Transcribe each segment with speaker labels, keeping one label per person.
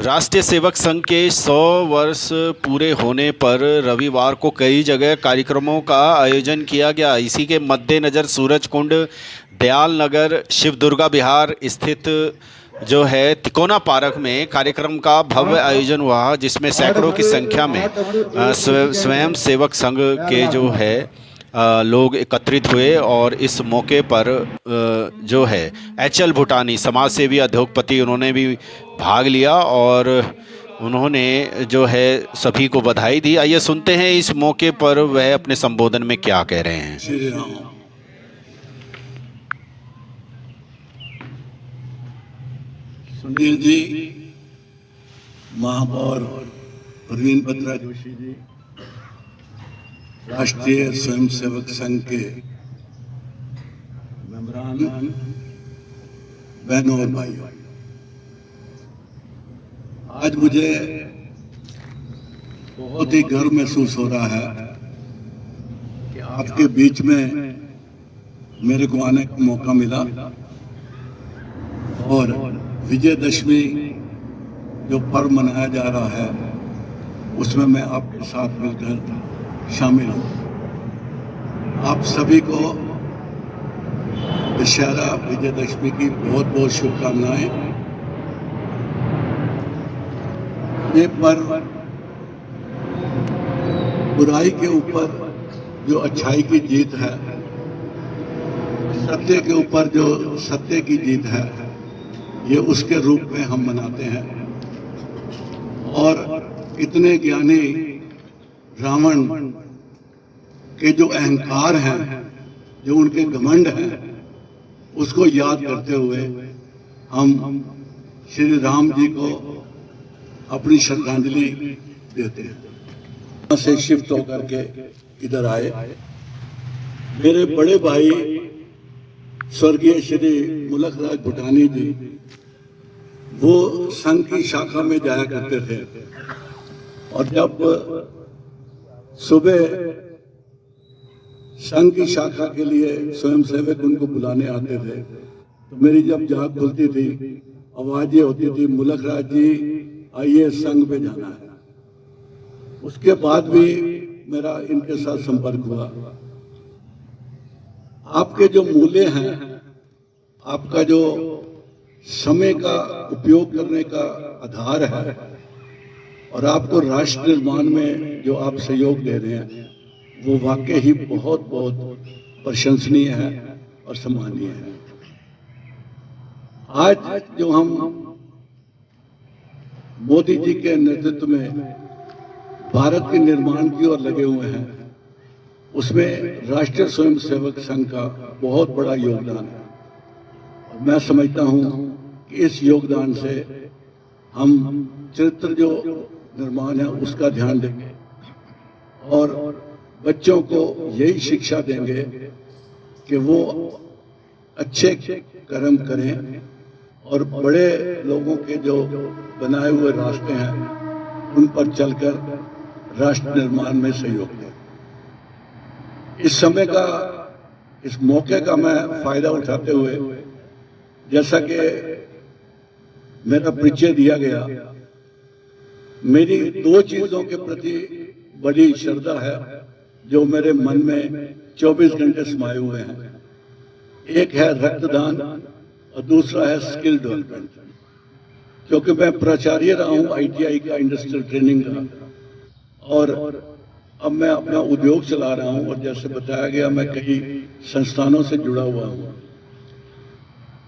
Speaker 1: राष्ट्रीय सेवक संघ के 100 वर्ष पूरे होने पर रविवार को कई जगह कार्यक्रमों का आयोजन किया गया। इसी के मद्देनज़र सूरजकुंड, दयाल नगर, शिव दुर्गा विहार स्थित जो है तिकोना पार्क में कार्यक्रम का भव्य आयोजन हुआ, जिसमें सैकड़ों की संख्या में स्वयं सेवक संघ के जो है लोग एकत्रित हुए। और इस मौके पर जो है एच.एल. भूटानी समाज सेवी उद्योगपति, उन्होंने भी भाग लिया और उन्होंने जो है सभी को बधाई दी। आइए सुनते हैं इस मौके पर वह अपने संबोधन में क्या कह रहे हैं।
Speaker 2: श्री राम। सुनील जी, महापौर प्रवीण बत्रा जोशी जी, राष्ट्रीय स्वयंसेवक संघ के मेंबरान, बहनों और भाइयों, आज मुझे बहुत ही गर्व महसूस हो रहा है कि आपके बीच में मेरे को आने का मौका मिला और विजयदशमी जो पर्व मनाया जा रहा है उसमें मैं आपके साथ मिलकर शामिल हूँ। आप सभी को दशहरा विजयदशमी की बहुत बहुत शुभकामनाएं। ये पर्व बुराई के ऊपर जो अच्छाई की जीत है, सत्य के ऊपर जो सत्य की जीत है, ये उसके रूप में हम मनाते हैं। और इतने ज्ञानी रावण के जो अहंकार हैं, जो उनके घमंड हैं, उसको याद करते हुए हम श्री राम जी को अपनी श्रद्धांजलि देते हैं। यहाँ से शिफ्ट होकर के इधर आए मेरे बड़े भाई स्वर्गीय श्री मुलखराज भूटानी जी, वो संघ की शाखा में जाया करते थे और जब सुबह संघ की शाखा के लिए स्वयंसेवक उनको बुलाने आते थे तो मेरी जब जाग खुलती थी, आवाज ये होती थी, मुलखराज जी आइए, संघ में जाना है। उसके बाद भी मेरा इनके साथ संपर्क हुआ। आपके जो मूल्य हैं, आपका जो समय का उपयोग करने का आधार है और आपको राष्ट्र निर्माण में जो आप सहयोग दे रहे हैं, वो वाकई ही बहुत बहुत प्रशंसनीय है और सम्मानीय है। आज जो हम मोदी जी के नेतृत्व में भारत के निर्माण की ओर लगे हुए हैं, उसमें राष्ट्रीय स्वयंसेवक संघ का बहुत बड़ा योगदान है। और मैं समझता हूं कि इस योगदान से हम चरित्र जो निर्माण है उसका ध्यान देंगे और बच्चों को यही शिक्षा देंगे कि वो अच्छे कर्म करें और बड़े लोगों के जो बनाए हुए रास्ते हैं उन पर चलकर राष्ट्र निर्माण में सहयोग दें। इस समय का, इस मौके का मैं फायदा उठाते हुए, जैसा कि मेरा परिचय दिया गया, मेरी दो चीजों के प्रति बड़ी श्रद्धा है जो मेरे मन में 24 घंटे समाये हुए हैं। एक है रक्तदान और दूसरा है स्किल डेवलपमेंट। क्योंकि मैं प्राचार्य रहा हूँ ITI का, इंडस्ट्रियल ट्रेनिंग का, और अब मैं अपना उद्योग चला रहा हूँ और जैसे बताया गया मैं कई संस्थानों से जुड़ा हुआ हूँ।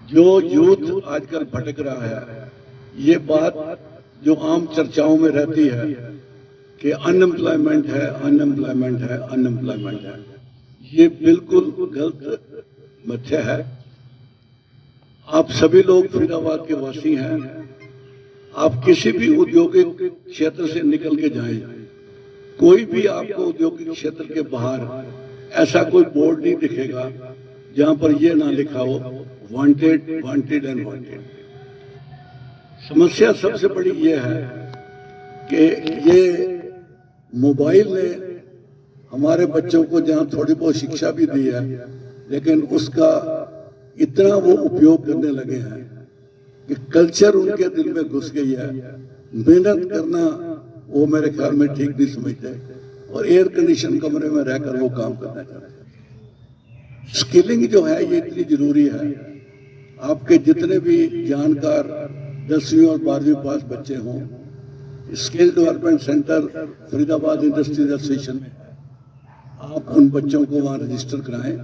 Speaker 2: जो यूथ आजकल भटक रहा है, ये बात जो आम चर्चाओं में रहती है कि अनएम्प्लॉयमेंट है, अनएम्प्लॉयमेंट है, अनएम्प्लॉयमेंट है, ये बिल्कुल गलत मिथ्या है। आप सभी लोग फरीदाबाद के वासी हैं। आप किसी भी औद्योगिक क्षेत्र से निकल के जाएं, कोई भी आपको औद्योगिक क्षेत्र के बाहर ऐसा कोई बोर्ड नहीं दिखेगा जहां पर यह ना लिखा हो वांटेड, वांटेड एंड वांटेड। समस्या सबसे बड़ी यह है कि ये मोबाइल ने हमारे बच्चों को जहां थोड़ी बहुत शिक्षा भी दी है, लेकिन उसका इतना वो उपयोग करने लगे हैं कि कल्चर उनके दिल में घुस गई है। मेहनत करना वो मेरे ख्याल में ठीक नहीं समझते और एयर कंडीशन कमरे में रहकर वो काम करना चाहते हैं। स्किलिंग जो है ये इतनी जरूरी है। आपके जितने भी जानकार 10वीं और 12वीं पास बच्चे हों, skill development centre Faridabad industrial association में आप उन बच्चों को वहाँ रजिस्टर कराएं।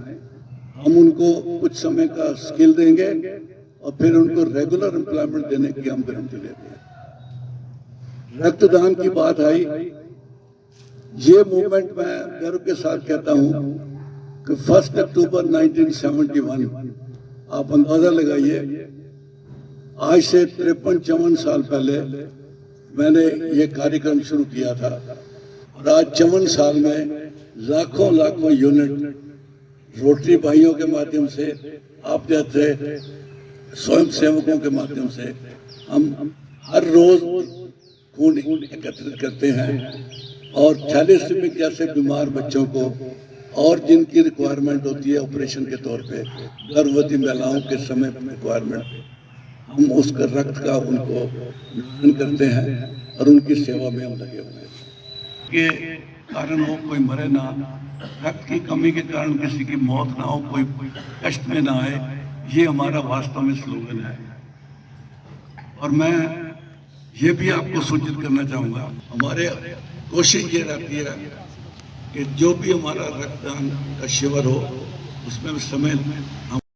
Speaker 2: हम उनको कुछ समय का स्किल देंगे और फिर उनको रेगुलर एम्प्लॉयमेंट देने की हम गारंटी लेते हैं। रक्तदान की बात आई, ये मूवमेंट मैं गर्व के साथ कहता हूं कि 1 अक्टूबर 1971, आप अंदाजा लगाइए, आज से 53-54 साल पहले मैंने ये कार्यक्रम शुरू किया था और आज 54 साल में लाखों यूनिट रोटरी भाइयों के माध्यम से, आप जैसे स्वयं सेवकों के माध्यम से हम हर रोज खून एकत्रित करते हैं और थैलेसीमिक जैसे बीमार बच्चों को और जिनकी रिक्वायरमेंट होती है ऑपरेशन के तौर पे, गर्भवती महिलाओं के समय रिक्वायरमेंट, हम उसका रक्त का उनको दान करते हैं और उनकी सेवा में हम लगे हुए हैं। के कारण हो कोई मरे ना, रक्त की कमी के कारण किसी की मौत ना हो, कोई कष्ट में ना आए, ये हमारा वास्तव में स्लोगन है। और मैं ये भी आपको सूचित करना चाहूँगा, हमारे कोशिश ये रहती है कि जो भी हमारा रक्तदान का शिविर हो उसमें समय हम